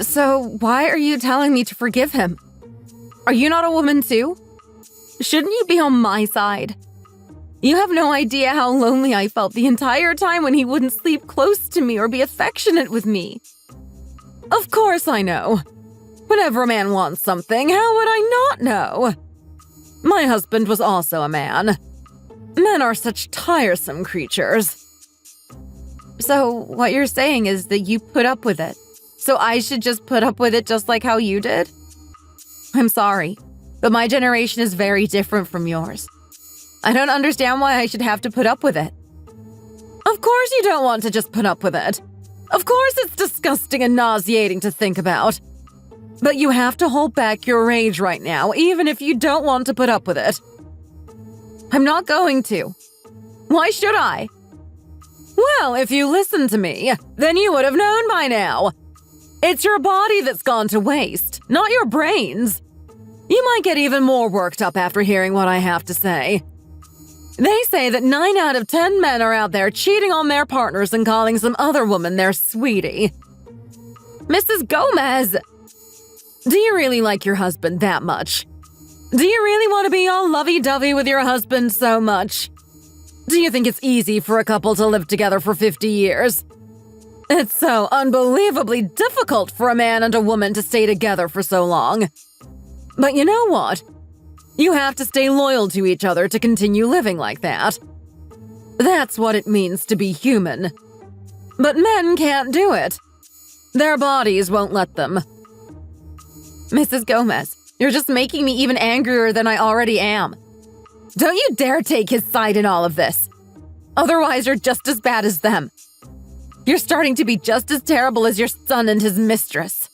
So why are you telling me to forgive him? Are you not a woman too? Shouldn't you be on my side? You have no idea how lonely I felt the entire time when he wouldn't sleep close to me or be affectionate with me. Of course I know. Whenever a man wants something, how would I not know? My husband was also a man. Men are such tiresome creatures. So what you're saying is that you put up with it. So I should just put up with it just like how you did? I'm sorry, but my generation is very different from yours. I don't understand why I should have to put up with it. Of course you don't want to just put up with it. Of course it's disgusting and nauseating to think about. But you have to hold back your rage right now, even if you don't want to put up with it. I'm not going to. Why should I? Well, if you listened to me, then you would have known by now. It's your body that's gone to waste, not your brains. You might get even more worked up after hearing what I have to say. They say that 9 out of 10 men are out there cheating on their partners and calling some other woman their sweetie. Mrs. Gomez! Do you really like your husband that much? Do you really want to be all lovey-dovey with your husband so much? Do you think it's easy for a couple to live together for 50 years? It's so unbelievably difficult for a man and a woman to stay together for so long. But you know what? You have to stay loyal to each other to continue living like that. That's what it means to be human. But men can't do it. Their bodies won't let them. Mrs. Gomez, you're just making me even angrier than I already am. Don't you dare take his side in all of this. Otherwise, you're just as bad as them. You're starting to be just as terrible as your son and his mistress.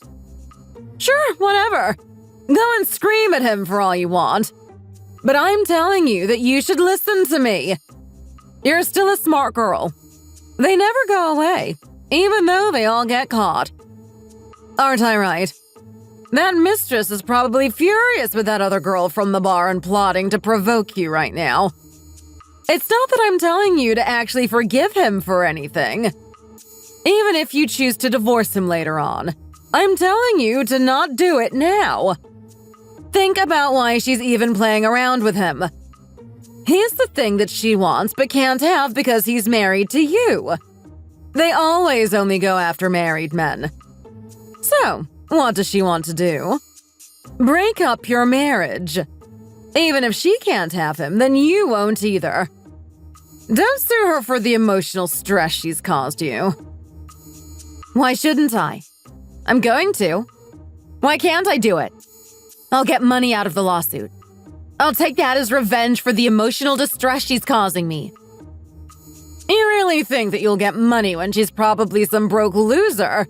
Sure, whatever. Go and scream at him for all you want. But I'm telling you that you should listen to me. You're still a smart girl. They never go away, even though they all get caught. Aren't I right? That mistress is probably furious with that other girl from the bar and plotting to provoke you right now. It's not that I'm telling you to actually forgive him for anything. Even if you choose to divorce him later on, I'm telling you to not do it now. Think about why she's even playing around with him. He's the thing that she wants but can't have because he's married to you. They always only go after married men. So, what does she want to do? Break up your marriage. Even if she can't have him, then you won't either. Don't sue her for the emotional stress she's caused you. Why shouldn't I? I'm going to. Why can't I do it? I'll get money out of the lawsuit. I'll take that as revenge for the emotional distress she's causing me. You really think that you'll get money when she's probably some broke loser?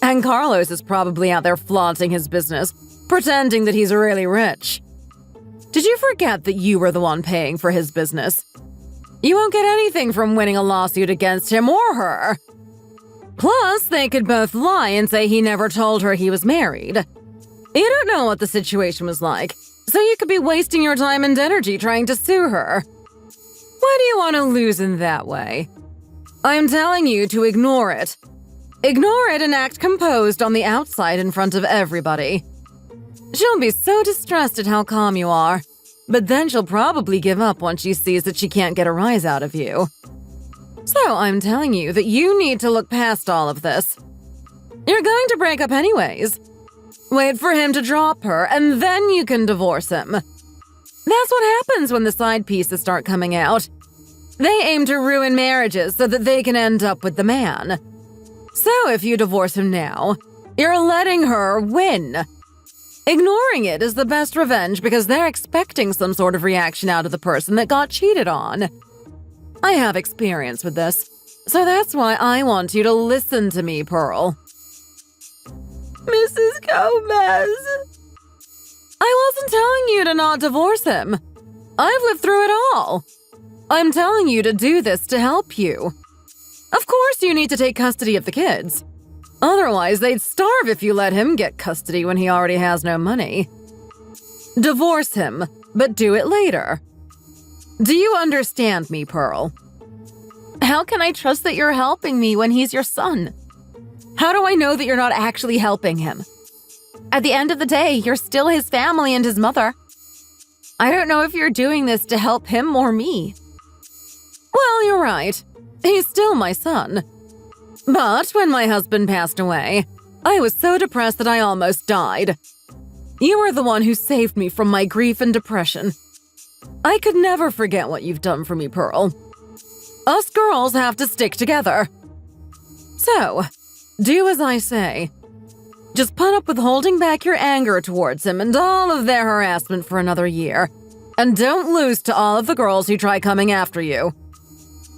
And Carlos is probably out there flaunting his business, pretending that he's really rich. Did you forget that you were the one paying for his business? You won't get anything from winning a lawsuit against him or her. Plus, they could both lie and say he never told her he was married. You don't know what the situation was like, so you could be wasting your time and energy trying to sue her. Why do you want to lose in that way? I'm telling you to ignore it. Ignore it and act composed on the outside in front of everybody. She'll be so distressed at how calm you are, but then she'll probably give up once she sees that she can't get a rise out of you. So I'm telling you that you need to look past all of this. You're going to break up anyways. Wait for him to drop her, and then you can divorce him. That's what happens when the side pieces start coming out. They aim to ruin marriages so that they can end up with the man. So if you divorce him now, you're letting her win. Ignoring it is the best revenge because they're expecting some sort of reaction out of the person that got cheated on. I have experience with this, so that's why I want you to listen to me, Pearl. Mrs. Gomez. I wasn't telling you to not divorce him. I've lived through it all. I'm telling you to do this to help you. Of course you need to take custody of the kids. Otherwise, they'd starve if you let him get custody when he already has no money. Divorce him, but do it later. Do you understand me, Pearl? How can I trust that you're helping me when he's your son? How do I know that you're not actually helping him? At the end of the day, you're still his family and his mother. I don't know if you're doing this to help him or me. Well, you're right. He's still my son. But when my husband passed away, I was so depressed that I almost died. You were the one who saved me from my grief and depression. I could never forget what you've done for me, Pearl. Us girls have to stick together. So, do as I say. Just put up with holding back your anger towards him and all of their harassment for another year. And don't lose to all of the girls who try coming after you.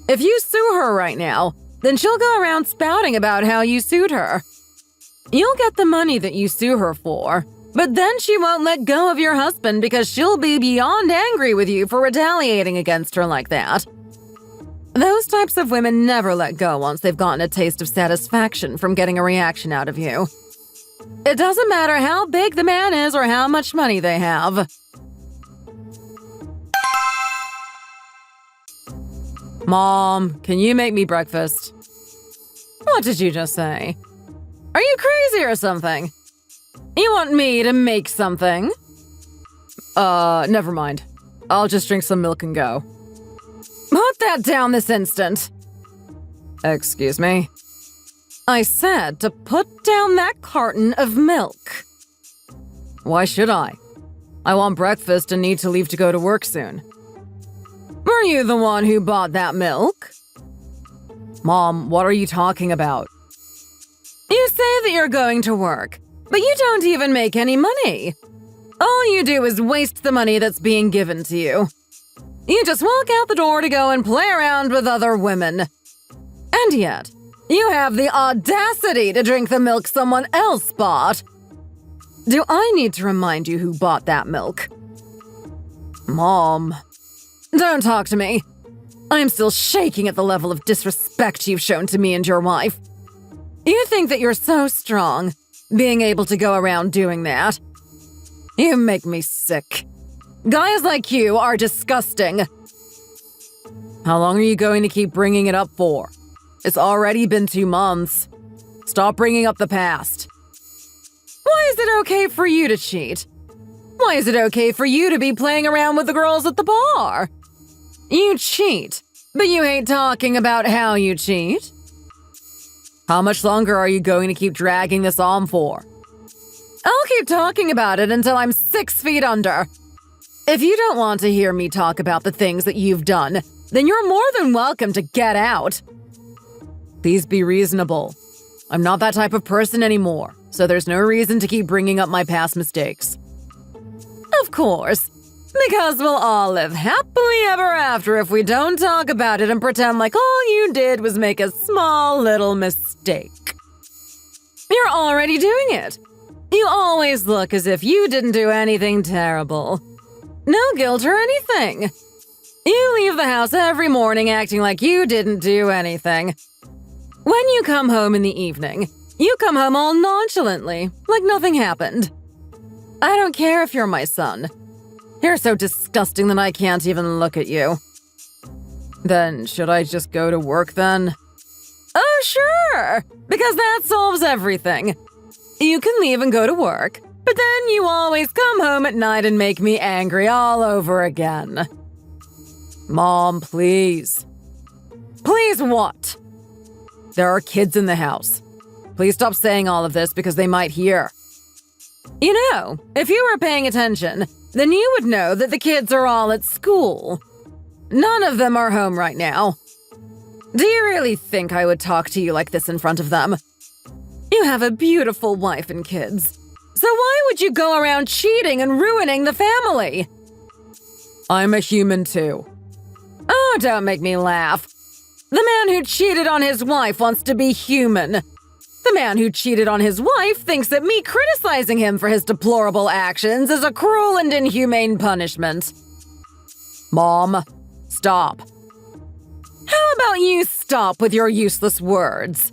If you sue her right now, then she'll go around spouting about how you sued her. You'll get the money that you sue her for, but then she won't let go of your husband because she'll be beyond angry with you for retaliating against her like that. Those types of women never let go once they've gotten a taste of satisfaction from getting a reaction out of you. It doesn't matter how big the man is or how much money they have. Mom, can you make me breakfast? What did you just say? Are you crazy or something? You want me to make something? Never mind. I'll just drink some milk and go. Put that down this instant. Excuse me? I said to put down that carton of milk. Why should I? I want breakfast and need to leave to go to work soon. Were you the one who bought that milk? Mom, what are you talking about? You say that you're going to work, but you don't even make any money. All you do is waste the money that's being given to you. You just walk out the door to go and play around with other women. And yet, you have the audacity to drink the milk someone else bought. Do I need to remind you who bought that milk? Mom, don't talk to me. I'm still shaking at the level of disrespect you've shown to me and your wife. You think that you're so strong, being able to go around doing that. You make me sick. Guys like you are disgusting. How long are you going to keep bringing it up for? It's already been 2 months. Stop bringing up the past. Why is it okay for you to cheat? Why is it okay for you to be playing around with the girls at the bar? You cheat, but you hate talking about how you cheat. How much longer are you going to keep dragging this on for? I'll keep talking about it until I'm 6 feet under. If you don't want to hear me talk about the things that you've done, then you're more than welcome to get out. Please be reasonable. I'm not that type of person anymore, so there's no reason to keep bringing up my past mistakes. Of course, because we'll all live happily ever after if we don't talk about it and pretend like all you did was make a small little mistake. You're already doing it. You always look as if you didn't do anything terrible. No guilt or anything. You leave the house every morning acting like you didn't do anything. When you come home in the evening, you come home all nonchalantly, like nothing happened. I don't care if you're my son. You're so disgusting that I can't even look at you. Then, should I just go to work then? Oh, sure! Because that solves everything. You can leave and go to work, but then you always come home at night and make me angry all over again. Mom, please. Please what? There are kids in the house. Please stop saying all of this because they might hear. You know, if you were paying attention, then you would know that the kids are all at school. None of them are home right now. Do you really think I would talk to you like this in front of them? You have a beautiful wife and kids. So why would you go around cheating and ruining the family? I'm a human too. Oh, don't make me laugh. The man who cheated on his wife wants to be human. The man who cheated on his wife thinks that me criticizing him for his deplorable actions is a cruel and inhumane punishment. Mom, stop. How about you stop with your useless words?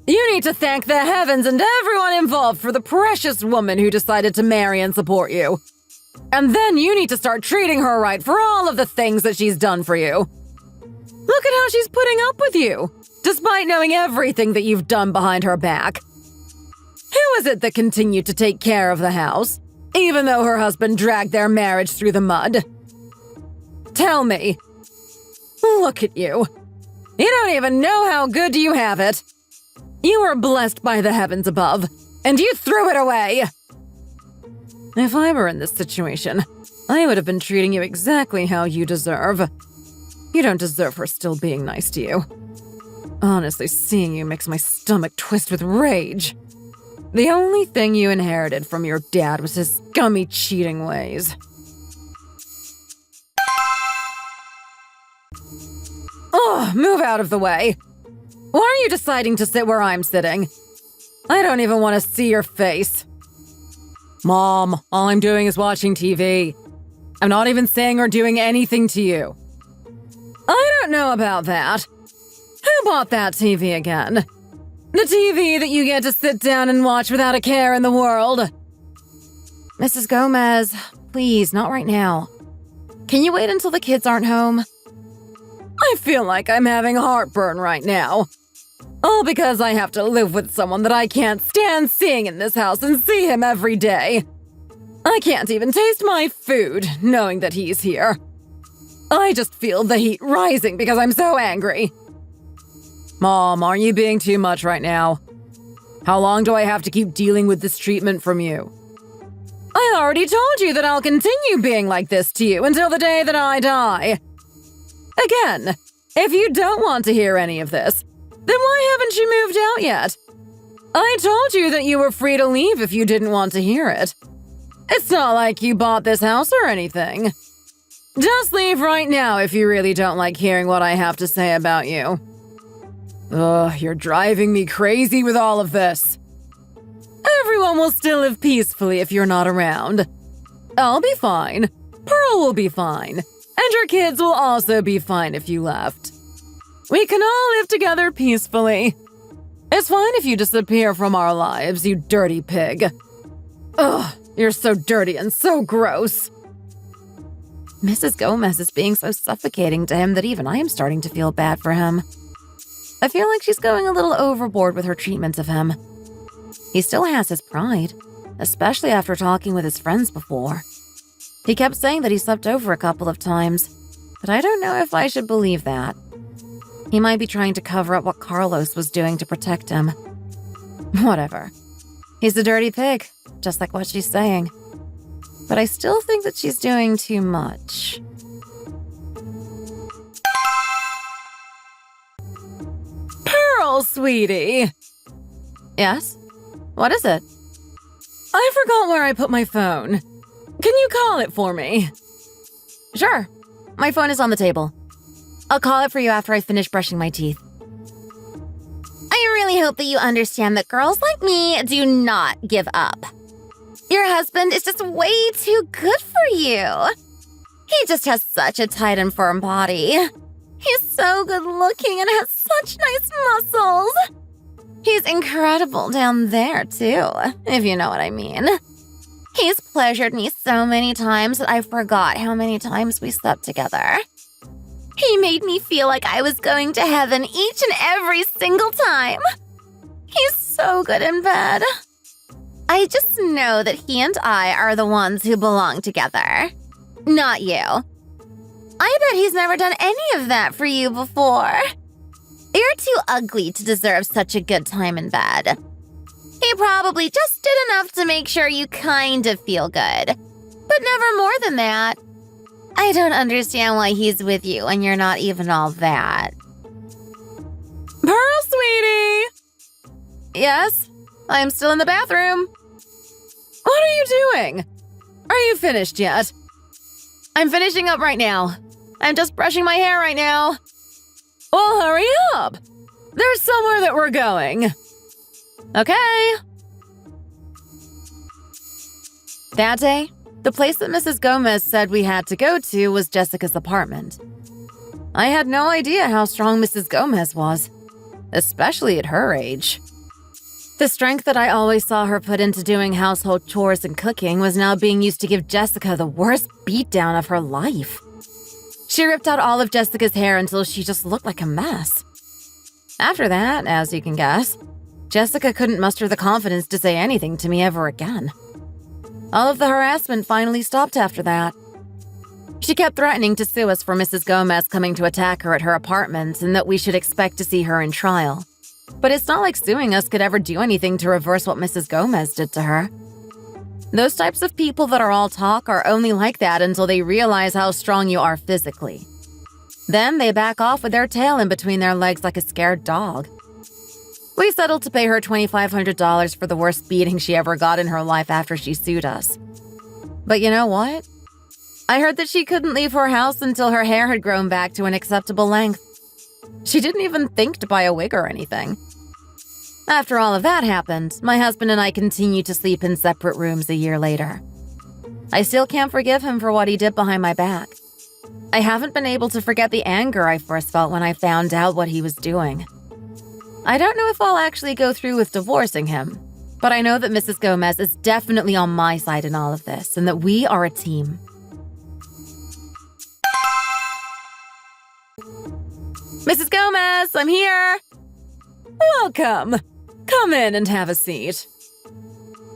You need to thank the heavens and everyone involved for the precious woman who decided to marry and support you. And then you need to start treating her right for all of the things that she's done for you. Look at how she's putting up with you, despite knowing everything that you've done behind her back. Who is it that continued to take care of the house, even though her husband dragged their marriage through the mud? Tell me. Look at you. You don't even know how good you have it. You were blessed by the heavens above, and you threw it away. If I were in this situation, I would have been treating you exactly how you deserve. You don't deserve her still being nice to you. Honestly, seeing you makes my stomach twist with rage. The only thing you inherited from your dad was his scummy cheating ways. Oh, move out of the way. Why are you deciding to sit where I'm sitting? I don't even want to see your face. Mom, all I'm doing is watching TV. I'm not even saying or doing anything to you. I don't know about that. Who bought that TV again? The TV that you get to sit down and watch without a care in the world. Mrs. Gomez, please, not right now. Can you wait until the kids aren't home? I feel like I'm having heartburn right now. All because I have to live with someone that I can't stand seeing in this house and see him every day. I can't even taste my food knowing that he's here. I just feel the heat rising because I'm so angry. Mom, aren't you being too much right now? How long do I have to keep dealing with this treatment from you? I already told you that I'll continue being like this to you until the day that I die. Again, if you don't want to hear any of this, then why haven't you moved out yet? I told you that you were free to leave if you didn't want to hear it. It's not like you bought this house or anything. Just leave right now if you really don't like hearing what I have to say about you. Ugh, you're driving me crazy with all of this. Everyone will still live peacefully if you're not around. I'll be fine. Pearl will be fine. And your kids will also be fine if you left. We can all live together peacefully. It's fine if you disappear from our lives, you dirty pig. Ugh, you're so dirty and so gross. Mrs. Gomez is being so suffocating to him that even I am starting to feel bad for him. I feel like she's going a little overboard with her treatment of him. He still has his pride, especially after talking with his friends before. He kept saying that he slept over a couple of times, but I don't know if I should believe that. He might be trying to cover up what Carlos was doing to protect him. Whatever. He's a dirty pig, just like what she's saying. But I still think that she's doing too much. Pearl, sweetie! Yes? What is it? I forgot where I put my phone. Can you call it for me? Sure. My phone is on the table. I'll call it for you after I finish brushing my teeth. I really hope that you understand that girls like me do not give up. Your husband is just way too good for you. He just has such a tight and firm body. He's so good looking and has such nice muscles. He's incredible down there, too, if you know what I mean. He's pleasured me so many times that I forgot how many times we slept together. He made me feel like I was going to heaven each and every single time. He's so good in bed. I just know that he and I are the ones who belong together. Not you. I bet he's never done any of that for you before. You're too ugly to deserve such a good time in bed. He probably just did enough to make sure you kind of feel good, but never more than that. I don't understand why he's with you and you're not even all that. Pearl, sweetie! Yes, I'm still in the bathroom. What are you doing? Are you finished yet? I'm finishing up right now. I'm just brushing my hair right now. Well, hurry up! There's somewhere that we're going. Okay. That day, the place that Mrs. Gomez said we had to go to was Jessica's apartment. I had no idea how strong Mrs. Gomez was, especially at her age. The strength that I always saw her put into doing household chores and cooking was now being used to give Jessica the worst beatdown of her life. She ripped out all of Jessica's hair until she just looked like a mess. After that, as you can guess, Jessica couldn't muster the confidence to say anything to me ever again. All of the harassment finally stopped after that. She kept threatening to sue us for Mrs. Gomez coming to attack her at her apartment and that we should expect to see her in trial. But it's not like suing us could ever do anything to reverse what Mrs. Gomez did to her. Those types of people that are all talk are only like that until they realize how strong you are physically. Then they back off with their tail in between their legs like a scared dog. We settled to pay her $2,500 for the worst beating she ever got in her life after she sued us. But you know what? I heard that she couldn't leave her house until her hair had grown back to an acceptable length. She didn't even think to buy a wig or anything. After all of that happened, my husband and I continued to sleep in separate rooms a year later. I still can't forgive him for what he did behind my back. I haven't been able to forget the anger I first felt when I found out what he was doing. I don't know if I'll actually go through with divorcing him, but I know that Mrs. Gomez is definitely on my side in all of this and that we are a team. Mrs. Gomez, I'm here! Welcome! Come in and have a seat.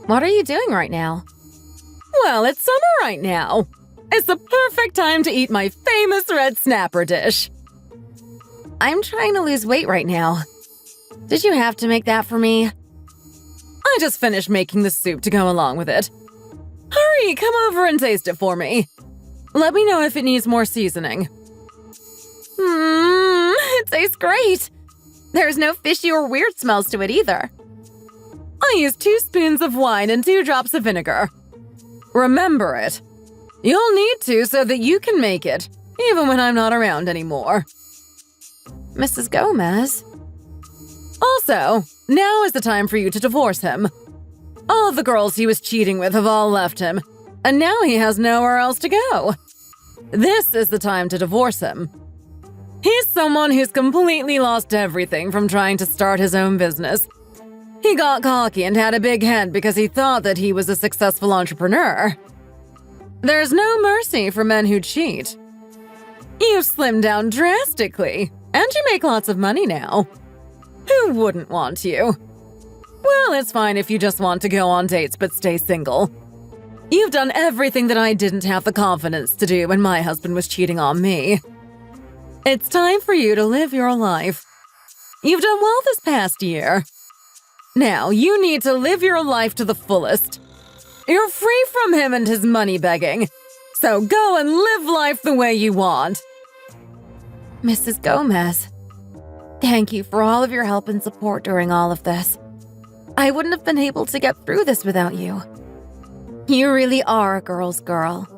What are you doing right now? Well, it's summer right now. It's the perfect time to eat my famous red snapper dish. I'm trying to lose weight right now. Did you have to make that for me? I just finished making the soup to go along with it. Hurry, come over and taste it for me. Let me know if it needs more seasoning. It tastes great. There's no fishy or weird smells to it either. I used 2 spoons of wine and 2 drops of vinegar. Remember it. You'll need to so that you can make it, even when I'm not around anymore. Mrs. Gomez? Also, now is the time for you to divorce him. All of the girls he was cheating with have all left him, and now he has nowhere else to go. This is the time to divorce him. He's someone who's completely lost everything from trying to start his own business. He got cocky and had a big head because he thought that he was a successful entrepreneur. There's no mercy for men who cheat. You've slimmed down drastically, and you make lots of money now. Who wouldn't want you? Well, it's fine if you just want to go on dates but stay single. You've done everything that I didn't have the confidence to do when my husband was cheating on me. It's time for you to live your life. You've done well this past year. Now, you need to live your life to the fullest. You're free from him and his money begging. So go and live life the way you want. Mrs. Gomez, thank you for all of your help and support during all of this. I wouldn't have been able to get through this without you. You really are a girl's girl.